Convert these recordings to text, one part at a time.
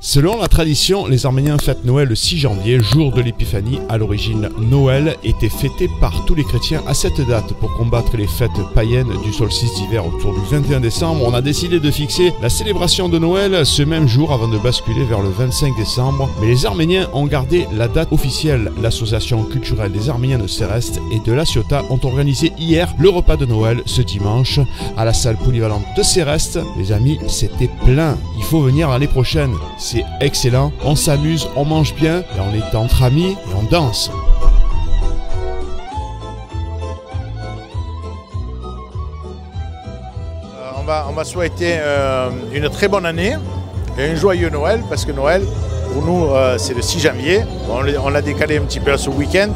Selon la tradition, les Arméniens fêtent Noël le 6 janvier, jour de l'épiphanie. À l'origine, Noël était fêté par tous les chrétiens à cette date. Pour combattre les fêtes païennes du solstice d'hiver autour du 21 décembre, on a décidé de fixer la célébration de Noël ce même jour avant de basculer vers le 25 décembre. Mais les Arméniens ont gardé la date officielle. L'association culturelle des Arméniens de Séreste et de La Ciotat ont organisé hier le repas de Noël ce dimanche à la salle polyvalente de Séreste. Les amis, c'était plein. Il faut venir l'année prochaine. C'est excellent, on s'amuse, on mange bien, et on est entre amis et on danse. On va souhaiter une très bonne année et un joyeux Noël, parce que Noël, pour nous, c'est le 6 janvier. On l'a décalé un petit peu à ce week-end,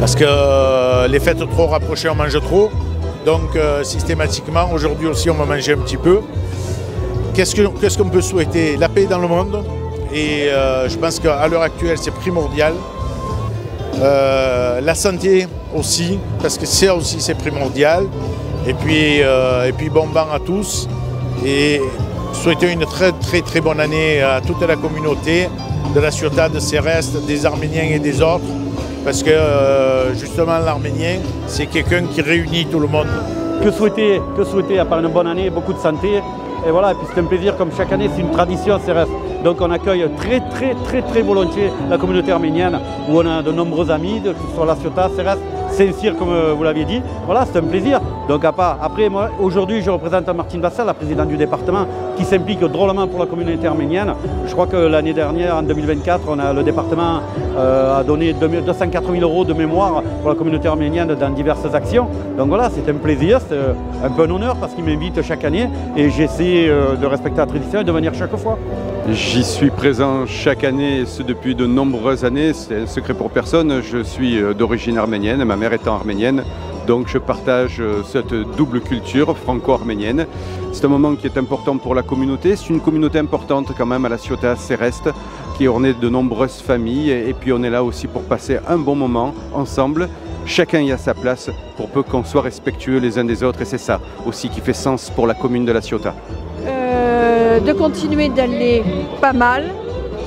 parce que les fêtes trop rapprochées, on mange trop. Donc systématiquement, aujourd'hui aussi, on va manger un petit peu. Qu'est-ce qu'on peut souhaiter? La paix dans le monde, et je pense qu'à l'heure actuelle c'est primordial. La santé aussi, parce que ça aussi c'est primordial. Et puis bon vent à tous, et souhaiter une très bonne année à toute la communauté de La Ciotat, de Séreste, des Arméniens et des autres, parce que justement l'Arménien c'est quelqu'un qui réunit tout le monde. Que souhaiter à part une bonne année, beaucoup de santé. Et voilà, et puis c'est un plaisir, comme chaque année, c'est une tradition à Séreste. Donc on accueille très volontiers la communauté arménienne, où on a de nombreux amis, que ce soit La Ciotat, Séreste, Saint-Cyr, comme vous l'aviez dit. Voilà, c'est un plaisir. Donc après, moi, aujourd'hui, je représente Martine Vassal, la présidente du département, qui s'implique drôlement pour la communauté arménienne. Je crois que l'année dernière, en 2024, le département a donné 204 000 € de mémoire pour la communauté arménienne dans diverses actions. Donc voilà, c'est un plaisir, c'est un peu un honneur, parce qu'il m'invite chaque année, et j'essaie de respecter la tradition et de venir chaque fois. J'y suis présent chaque année, et ce depuis de nombreuses années. C'est un secret pour personne. Je suis d'origine arménienne, ma mère étant arménienne. Donc je partage cette double culture franco-arménienne. C'est un moment qui est important pour la communauté. C'est une communauté importante quand même à La Ciotat, Séreste, qui est ornée de nombreuses familles. Et puis on est là aussi pour passer un bon moment ensemble. Chacun y a sa place, pour peu qu'on soit respectueux les uns des autres. Et c'est ça aussi qui fait sens pour la commune de La Ciotat. De continuer d'aller pas mal,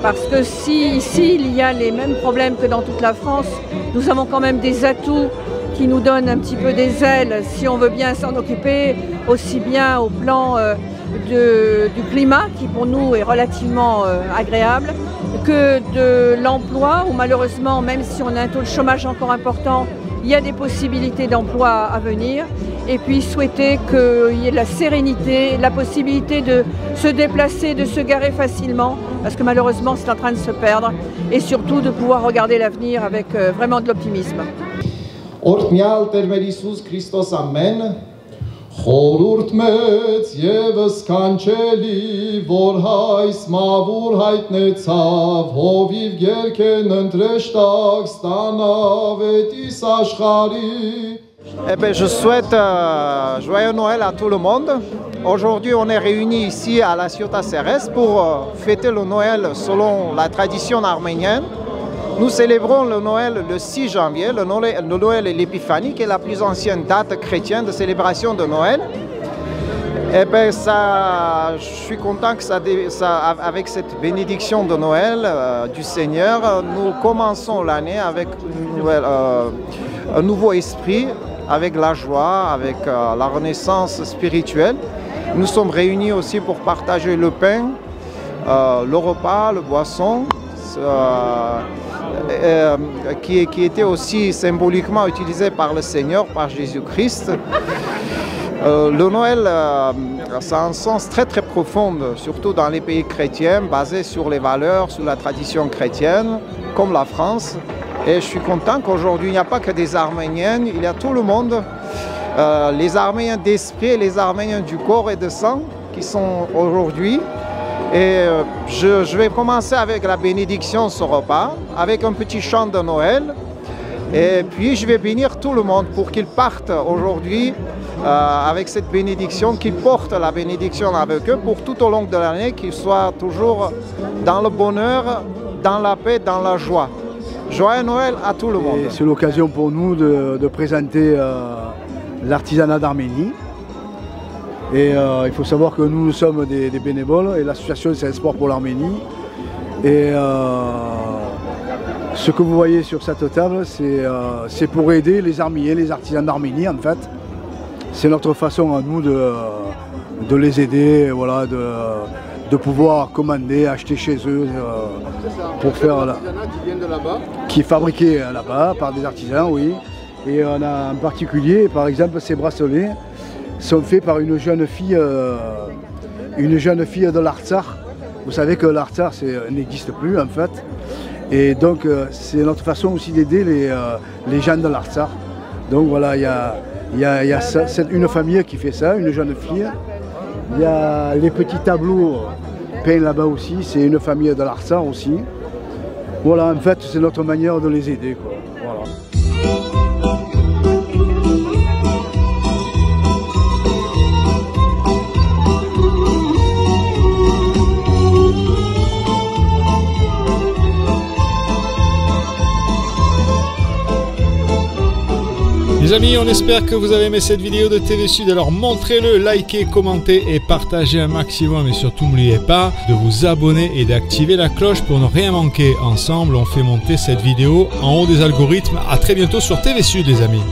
parce que si ici il y a les mêmes problèmes que dans toute la France, nous avons quand même des atouts qui nous donnent un petit peu des ailes si on veut bien s'en occuper, aussi bien au plan du climat, qui pour nous est relativement agréable, que de l'emploi, où malheureusement, même si on a un taux de chômage encore important, il y a des possibilités d'emploi à venir. Et puis souhaiter qu'il y ait de la sérénité, la possibilité de se déplacer, de se garer facilement, parce que malheureusement c'est en train de se perdre, et surtout de pouvoir regarder l'avenir avec vraiment de l'optimisme. Օրհնյալ Տեր մեր Հիսուս Քրիստոս ամեն, խորուրդ մեծ եւս կանչելի, որ հայս մավուր հայտնեցավ, հովիվ գերքեն ընտրեշտակ ստանավ էտիս աշխարհի. Je souhaite joyeux Noël à tout le monde. Aujourd'hui, on est réunis ici à La Ciotat Séreste pour fêter le Noël selon la tradition arménienne. Nous célébrons le Noël le 6 janvier, le Noël et l'Épiphanie, qui est la plus ancienne date chrétienne de célébration de Noël. Et je suis content que avec cette bénédiction de Noël du Seigneur, nous commençons l'année avec un nouveau esprit, avec la joie, avec la renaissance spirituelle. Nous sommes réunis aussi pour partager le pain, le repas, le boisson, qui était aussi symboliquement utilisé par le Seigneur, par Jésus-Christ. Le Noël, ça a un sens très profond, surtout dans les pays chrétiens, basés sur les valeurs, sur la tradition chrétienne, comme la France. Et je suis content qu'aujourd'hui, il n'y a pas que des Arméniens, il y a tout le monde, les Arméniens d'esprit et les Arméniens du corps et de sang qui sont aujourd'hui. Et je vais commencer avec la bénédiction ce repas, avec un petit chant de Noël. Et puis je vais bénir tout le monde pour qu'ils partent aujourd'hui avec cette bénédiction, qu'ils portent la bénédiction avec eux pour tout au long de l'année, qu'ils soient toujours dans le bonheur, dans la paix, dans la joie. Joyeux Noël à tout le monde. C'est l'occasion pour nous de présenter l'artisanat d'Arménie. Et il faut savoir que nous sommes des bénévoles et l'association c'est un sport pour l'Arménie. Et ce que vous voyez sur cette table, c'est pour aider les arméniens, les artisans d'Arménie en fait. C'est notre façon à nous de les aider, voilà, de pouvoir commander, acheter chez eux pour faire qui est fabriqué là-bas par des artisans, oui. Et on a en particulier, par exemple, ces bracelets sont faits par une jeune fille de l'Artsakh. Vous savez que l'Artsakh n'existe plus en fait. Et donc c'est notre façon aussi d'aider les gens de l'Artsakh. Donc voilà, il y a une famille qui fait ça, une jeune fille. Il y a les petits tableaux peints là-bas aussi, c'est une famille de l'Artsakh aussi. Voilà, en fait, c'est notre manière de les aider, quoi. Voilà. Les amis, on espère que vous avez aimé cette vidéo de TV Sud, alors montrez-le, likez, commentez et partagez un maximum et surtout n'oubliez pas de vous abonner et d'activer la cloche pour ne rien manquer. Ensemble, on fait monter cette vidéo en haut des algorithmes. À très bientôt sur TV Sud les amis.